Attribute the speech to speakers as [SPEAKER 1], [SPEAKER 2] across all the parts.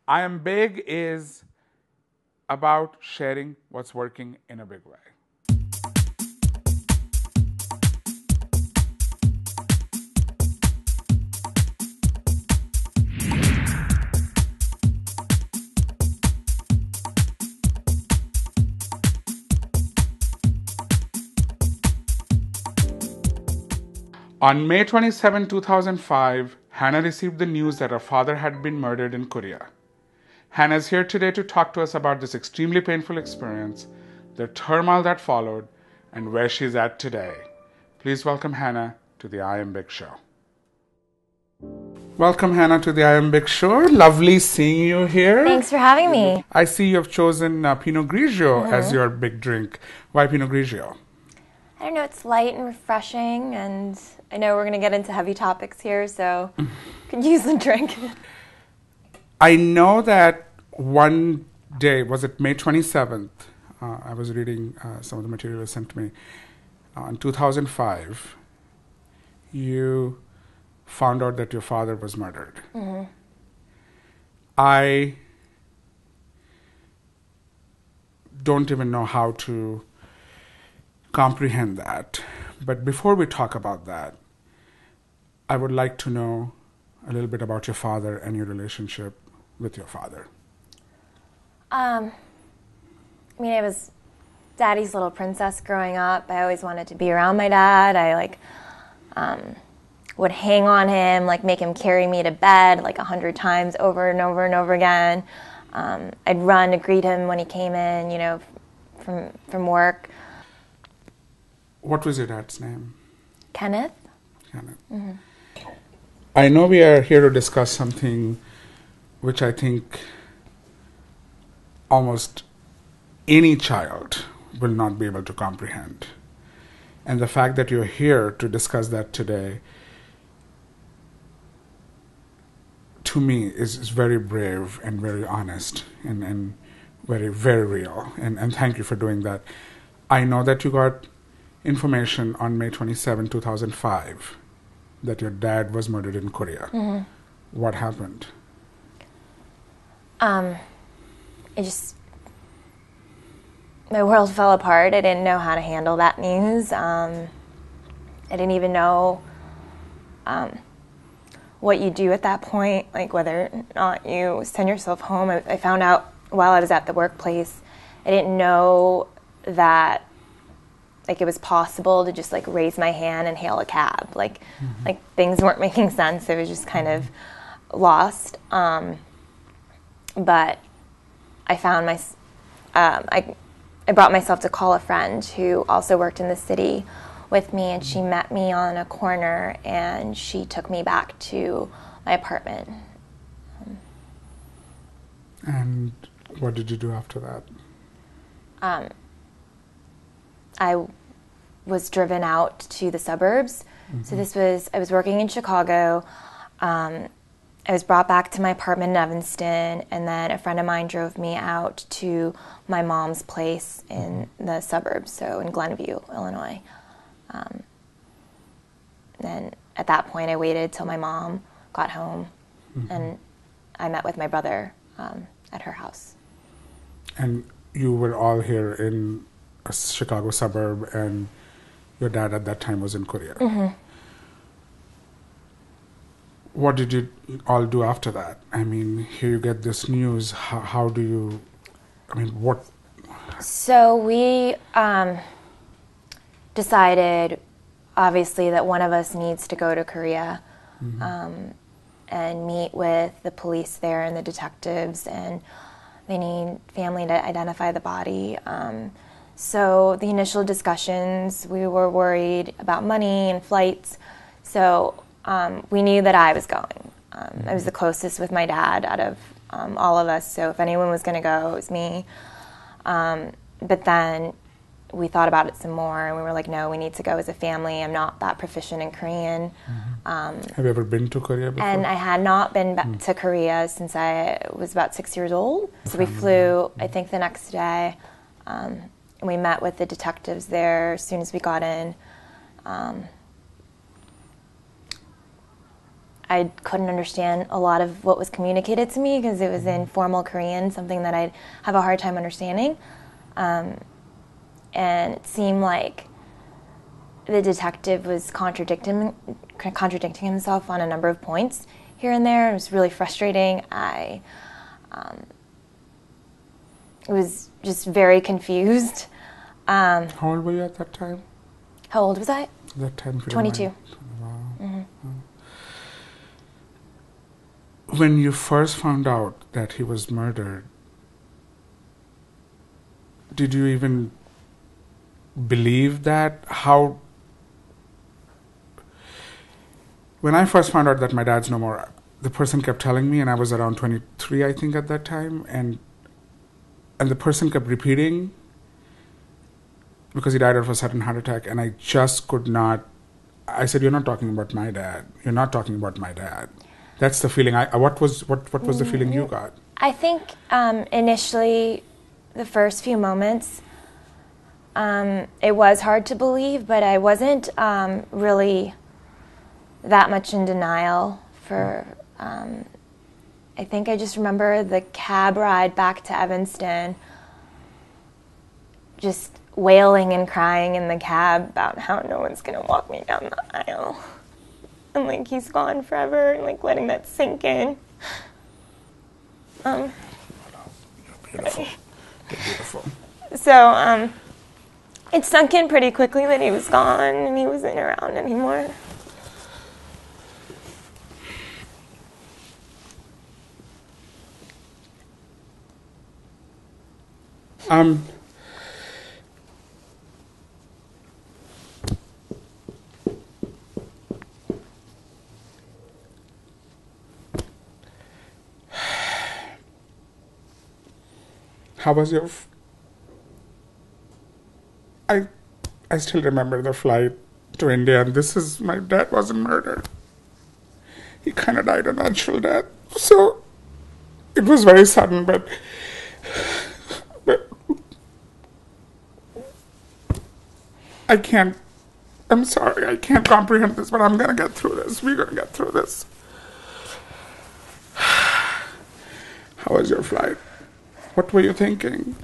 [SPEAKER 1] I Am Big is about sharing what's working in a big way. On May 27, 2005, Hannah received the news that her father had been murdered in Korea. Hannah is here today to talk to us about this extremely painful experience, the turmoil that followed, and where she's at today. Please welcome Hannah to the I Am Big Show. Welcome, Hannah, to the I Am Big Show. Lovely seeing you here.
[SPEAKER 2] Thanks for having me.
[SPEAKER 1] I see you've chosen Pinot Grigio as your big drink. Why Pinot Grigio?
[SPEAKER 2] I don't know, it's light and refreshing, and I know we're going to get into heavy topics here, so could use the drink.
[SPEAKER 1] I know that one day, was it May 27th? I was reading some of the material you sent to me. In 2005, you found out that your father was murdered.
[SPEAKER 2] Mm-hmm.
[SPEAKER 1] I don't even know how to comprehend that. But before we talk about that, I would like to know a little bit about your father and your relationship with your father.
[SPEAKER 2] I was daddy's little princess growing up. I always wanted to be around my dad. I would hang on him, make him carry me to bed 100 times over and over and over again. I'd run to greet him when he came in, from work.
[SPEAKER 1] What was your dad's name?
[SPEAKER 2] Kenneth.
[SPEAKER 1] Kenneth.
[SPEAKER 2] Mm-hmm.
[SPEAKER 1] I know we are here to discuss something which I think almost any child will not be able to comprehend. And the fact that you're here to discuss that today, to me, is very brave and very honest and very, very real. And thank you for doing that. I know that you got information on May 27, 2005, that your dad was murdered in Korea.
[SPEAKER 2] Mm-hmm.
[SPEAKER 1] What happened?
[SPEAKER 2] My world fell apart. I didn't know how to handle that news. I didn't even know what you do at that point, whether or not you send yourself home. I found out while I was at the workplace. I didn't know that it was possible to just raise my hand and hail a cab. Things weren't making sense. I was just kind of lost. But I found I brought myself to call a friend who also worked in the city with me, and she met me on a corner, and she took me back to my apartment.
[SPEAKER 1] And what did you do after that?
[SPEAKER 2] I was driven out to the suburbs. Mm-hmm. So I was working in Chicago. I was brought back to my apartment in Evanston, and then a friend of mine drove me out to my mom's place in the suburbs, so in Glenview, Illinois. Then at that point, I waited till my mom got home, and I met with my brother at her house.
[SPEAKER 1] And you were all here in a Chicago suburb, and your dad at that time was in Korea.
[SPEAKER 2] Mm-hmm.
[SPEAKER 1] What did you all do after that? Here you get this news. How do you, what?
[SPEAKER 2] So we decided, obviously, that one of us needs to go to Korea and meet with the police there and the detectives, and they need family to identify the body. So the initial discussions, we were worried about money and flights. So we knew that I was going. I was the closest with my dad out of all of us, so if anyone was going to go, it was me. But then we thought about it some more, and we were like, no, we need to go as a family. I'm not that proficient in Korean.
[SPEAKER 1] Have you ever been to Korea before?
[SPEAKER 2] And I had not been back to Korea since I was about 6 years old. So we flew, I think, the next day. And we met with the detectives there as soon as we got in. I couldn't understand a lot of what was communicated to me because it was in formal Korean, something that I'd have a hard time understanding. And it seemed like the detective was contradicting himself on a number of points here and there. It was really frustrating. I was just very confused.
[SPEAKER 1] How old were you at that time?
[SPEAKER 2] How old was I?
[SPEAKER 1] At that time,
[SPEAKER 2] 22.
[SPEAKER 1] Wow.
[SPEAKER 2] Mm-hmm.
[SPEAKER 1] When you first found out that he was murdered, did you even believe that? How? When I first found out that my dad's no more, the person kept telling me, and I was around 23, I think, at that time, and the person kept repeating because he died of a sudden heart attack, and I just could not. I said, "You're not talking about my dad. You're not talking about my dad." That's the feeling. What was the feeling you got?
[SPEAKER 2] I think initially, the first few moments, it was hard to believe, but I wasn't really that much in denial for. I think I just remember the cab ride back to Evanston, just wailing and crying in the cab about how no one's gonna walk me down the aisle. And like he's gone forever, and like letting that sink in.
[SPEAKER 1] You're beautiful. You're beautiful.
[SPEAKER 2] So it sunk in pretty quickly that he was gone and he wasn't around anymore.
[SPEAKER 1] How was your? I still remember the flight to India, and my dad wasn't murdered. He kind of died a natural death, so it was very sudden, but I can't. I'm sorry, I can't comprehend this, but I'm gonna get through this. We're gonna get through this. How was your flight? What were you thinking?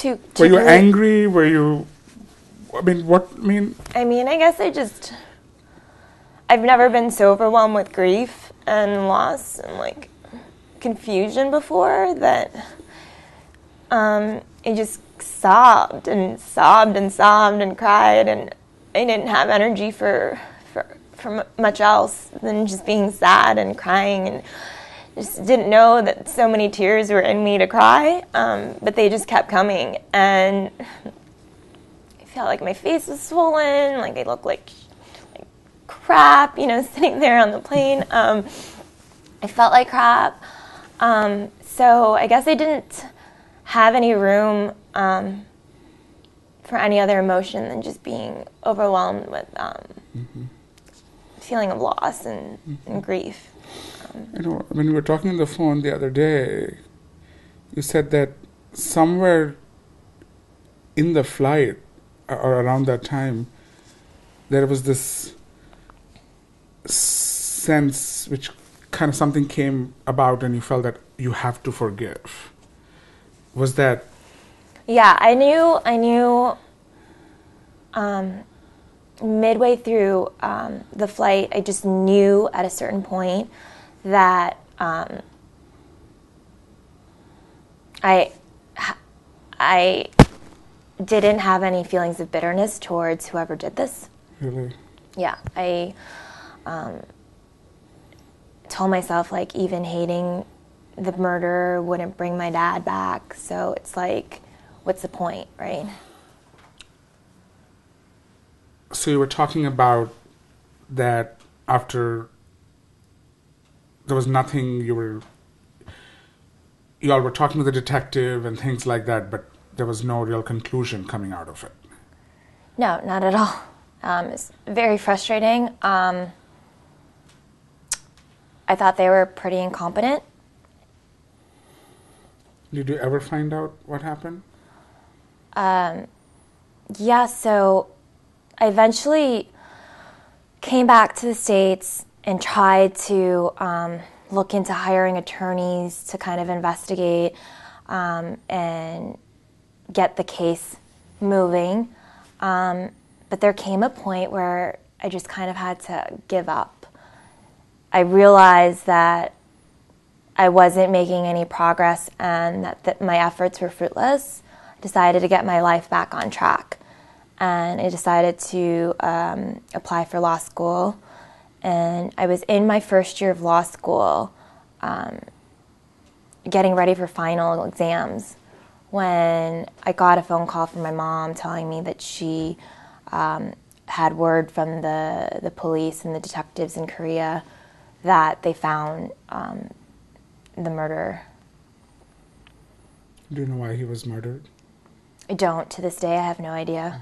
[SPEAKER 1] Were you angry? Were you? I mean,
[SPEAKER 2] I guess I've never been so overwhelmed with grief and loss and like confusion before that I just sobbed and sobbed and sobbed and cried, and I didn't have energy for much else than just being sad and crying, and just didn't know that so many tears were in me to cry, but they just kept coming, and I felt like my face was swollen, like I looked like crap, sitting there on the plane. I felt like crap. So I guess I didn't have any room for any other emotion than just being overwhelmed with feeling of loss and grief.
[SPEAKER 1] When we were talking on the phone the other day, you said that somewhere in the flight or around that time, there was this sense which kind of something came about and you felt that you have to forgive. Was that?
[SPEAKER 2] Yeah, I knew midway through the flight, I just knew at a certain point that I didn't have any feelings of bitterness towards whoever did this.
[SPEAKER 1] Really?
[SPEAKER 2] Yeah, I told myself like even hating the murderer wouldn't bring my dad back, so it's like, what's the point, right?
[SPEAKER 1] So you were talking about that after there was nothing, you all were talking to the detective and things like that, but there was no real conclusion coming out of it.
[SPEAKER 2] No, not at all. It's very frustrating. I thought they were pretty incompetent.
[SPEAKER 1] Did you ever find out what happened?
[SPEAKER 2] Yeah, so I eventually came back to the States and tried to look into hiring attorneys to kind of investigate and get the case moving. But there came a point where I just kind of had to give up. I realized that I wasn't making any progress and that my efforts were fruitless. I decided to get my life back on track. And I decided to apply for law school. And I was in my first year of law school, getting ready for final exams, when I got a phone call from my mom telling me that she had word from the police and the detectives in Korea that they found the murderer.
[SPEAKER 1] Do you know why he was murdered?
[SPEAKER 2] I don't. To this day, I have no idea.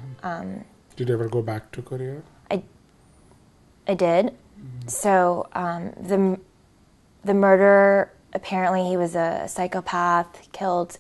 [SPEAKER 1] Did you ever go back to Korea?
[SPEAKER 2] I did. So the murderer, apparently he was a psychopath. He killed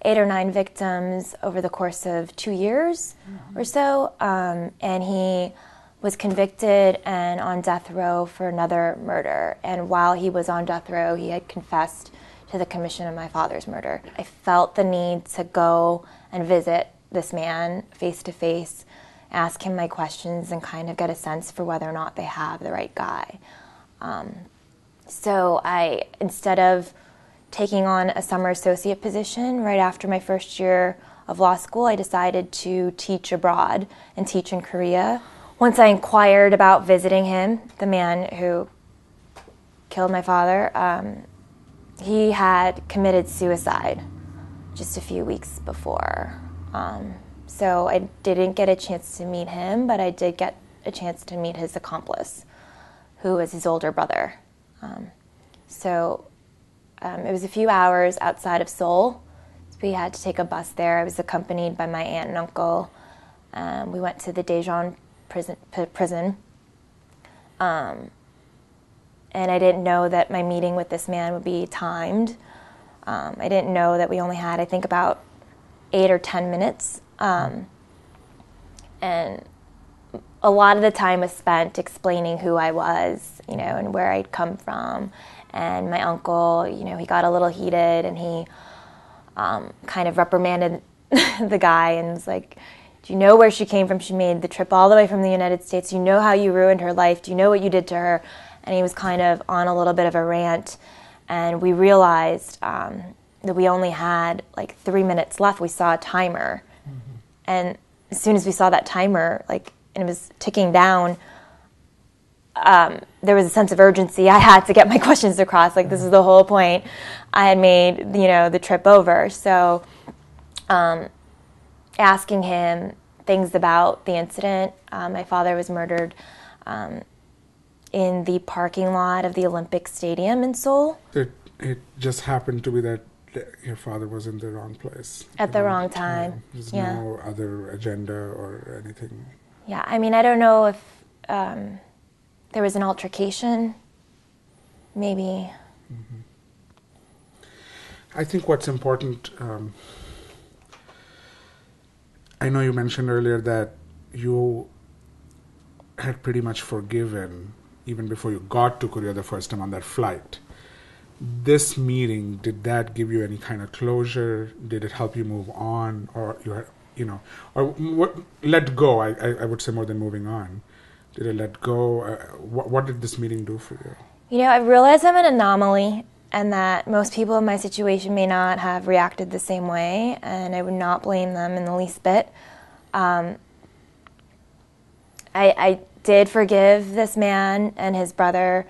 [SPEAKER 2] 8 or 9 victims over the course of 2 years or so, and he was convicted and on death row for another murder. And while he was on death row, he had confessed to the commission of my father's murder. I felt the need to go and visit this man face to face, ask him my questions, and kind of get a sense for whether or not they have the right guy. So I, instead of taking on a summer associate position right after my first year of law school, I decided to teach abroad and teach in Korea. Once I inquired about visiting him, the man who killed my father, he had committed suicide just a few weeks before. So I didn't get a chance to meet him, but I did get a chance to meet his accomplice, who was his older brother. It was a few hours outside of Seoul. So we had to take a bus there. I was accompanied by my aunt and uncle. We went to the Daejeon prison. And I didn't know that my meeting with this man would be timed. I didn't know that we only had, I think, about 8 or 10 minutes. And a lot of the time was spent explaining who I was, and where I'd come from. And my uncle, he got a little heated, and he kind of reprimanded the guy and was like, do you know where she came from? She made the trip all the way from the United States. Do you know how you ruined her life? Do you know what you did to her? And he was kind of on a little bit of a rant. And we realized that we only had like 3 minutes left. We saw a timer. And as soon as we saw that timer, and it was ticking down, there was a sense of urgency. I had to get my questions across. This is the whole point. I had made, the trip over. So asking him things about the incident. My father was murdered in the parking lot of the Olympic Stadium in Seoul.
[SPEAKER 1] It just happened to be that your father was in the wrong place.
[SPEAKER 2] At the wrong time.
[SPEAKER 1] There's no other agenda or anything.
[SPEAKER 2] Yeah, I don't know if there was an altercation, maybe.
[SPEAKER 1] I think what's important, I know you mentioned earlier that you had pretty much forgiven even before you got to Korea the first time on that flight. This meeting, did that give you any kind of closure? Did it help you move on, or let go? I would say more than moving on. Did it let go? What did this meeting do for you?
[SPEAKER 2] I realize I'm an anomaly, and that most people in my situation may not have reacted the same way, and I would not blame them in the least bit. I did forgive this man and his brother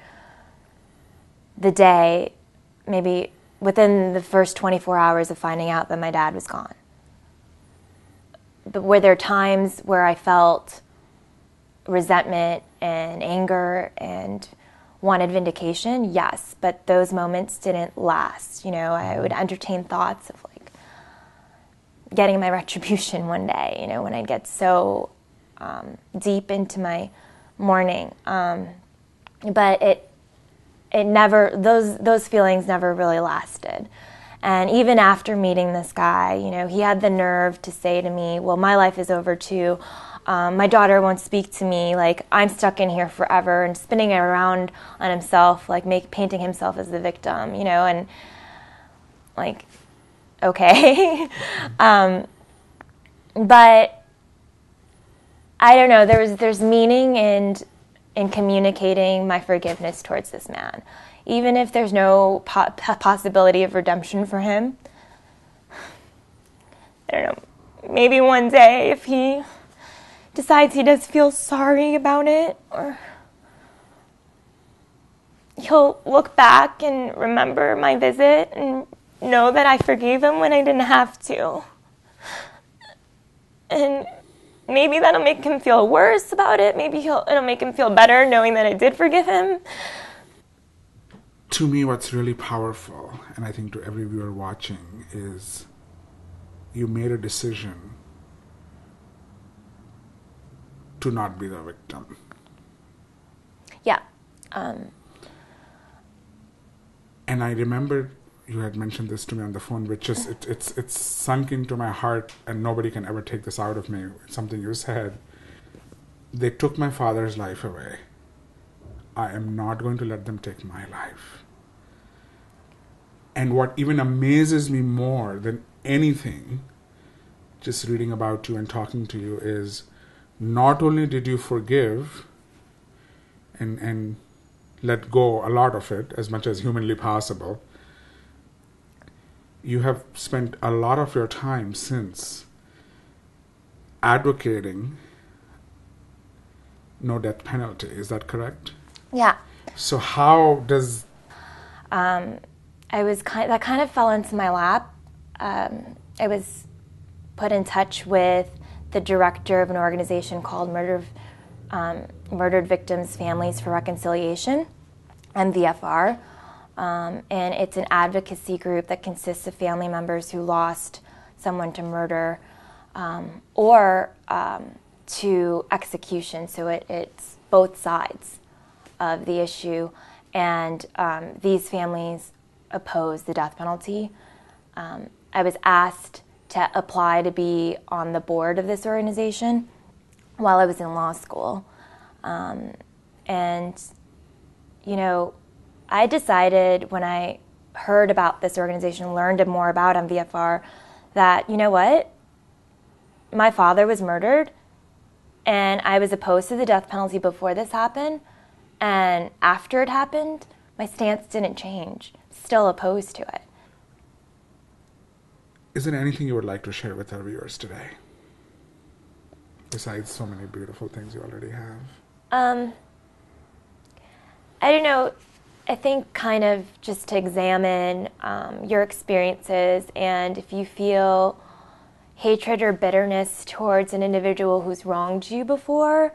[SPEAKER 2] the day, maybe within the first 24 hours of finding out that my dad was gone. But were there times where I felt resentment and anger and wanted vindication? Yes, but those moments didn't last. I would entertain thoughts of getting my retribution one day, when I'd get so deep into my mourning. But it never, those feelings never really lasted. And even after meeting this guy, he had the nerve to say to me, well, my life is over too. My daughter won't speak to me. Like, I'm stuck in here forever, and spinning it around on himself, like painting himself as the victim, and like, okay. But I don't know. There's meaning in communicating my forgiveness towards this man, even if there's no possibility of redemption for him. I don't know. Maybe one day, if he decides he does feel sorry about it, or he'll look back and remember my visit and know that I forgave him when I didn't have to. And maybe that'll make him feel worse about it. Maybe it'll make him feel better knowing that I did forgive him.
[SPEAKER 1] To me, what's really powerful, and I think to every viewer watching, is you made a decision to not be the victim.
[SPEAKER 2] Yeah.
[SPEAKER 1] And I remember you had mentioned this to me on the phone, which is it's sunk into my heart, and nobody can ever take this out of me. It's something you said. They took my father's life away. I am not going to let them take my life. And what even amazes me more than anything, just reading about you and talking to you, is not only did you forgive and let go a lot of it, as much as humanly possible, you have spent a lot of your time since advocating no death penalty. Is that correct?
[SPEAKER 2] Yeah.
[SPEAKER 1] So how does...
[SPEAKER 2] that kind of fell into my lap. I was put in touch with the director of an organization called Murdered Victims Families for Reconciliation, MVFR. And it's an advocacy group that consists of family members who lost someone to murder or to execution. So it's both sides of the issue. And these families oppose the death penalty. I was asked to apply to be on the board of this organization while I was in law school. And, I decided when I heard about this organization, learned more about MVFR, that, you know what? My father was murdered, and I was opposed to the death penalty before this happened, and after it happened, my stance didn't change. Still opposed to it.
[SPEAKER 1] Is there anything you would like to share with our viewers today? Besides so many beautiful things you already have.
[SPEAKER 2] I don't know. I think kind of just to examine your experiences, and if you feel hatred or bitterness towards an individual who's wronged you before,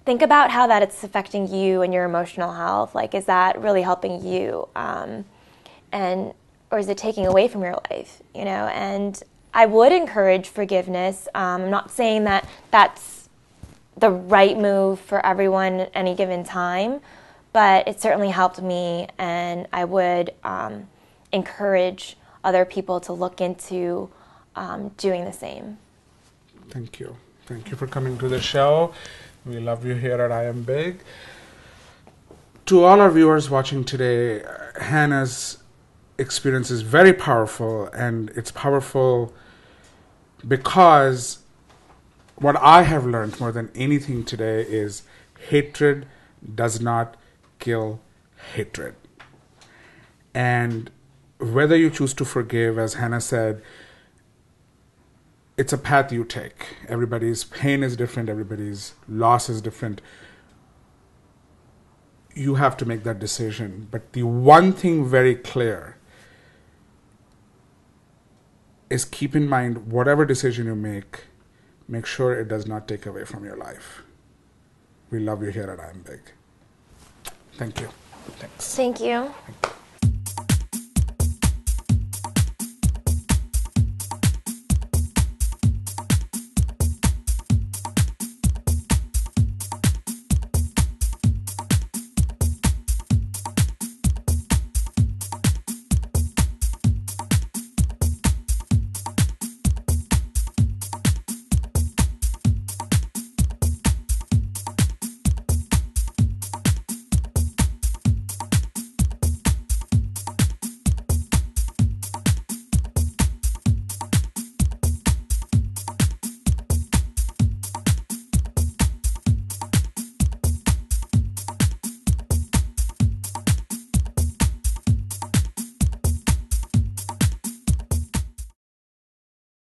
[SPEAKER 2] think about how that it's affecting you and your emotional health. Like, is that really helping you? Or is it taking away from your life? And I would encourage forgiveness. I'm not saying that that's the right move for everyone at any given time, but it certainly helped me, and I would encourage other people to look into doing the same.
[SPEAKER 1] Thank you. Thank you for coming to the show. We love you here at I Am Big. To all our viewers watching today, Hannah's experience is very powerful, and it's powerful because what I have learned more than anything today is hatred does not kill hatred. And whether you choose to forgive, as Hannah said, it's a path you take. Everybody's pain is different, everybody's loss is different. You have to make that decision. But the one thing very clear is keep in mind whatever decision you make sure it does not take away from your life. We love you here at I Am Big. Thank you. Thanks.
[SPEAKER 2] Thank you.
[SPEAKER 1] Thank you.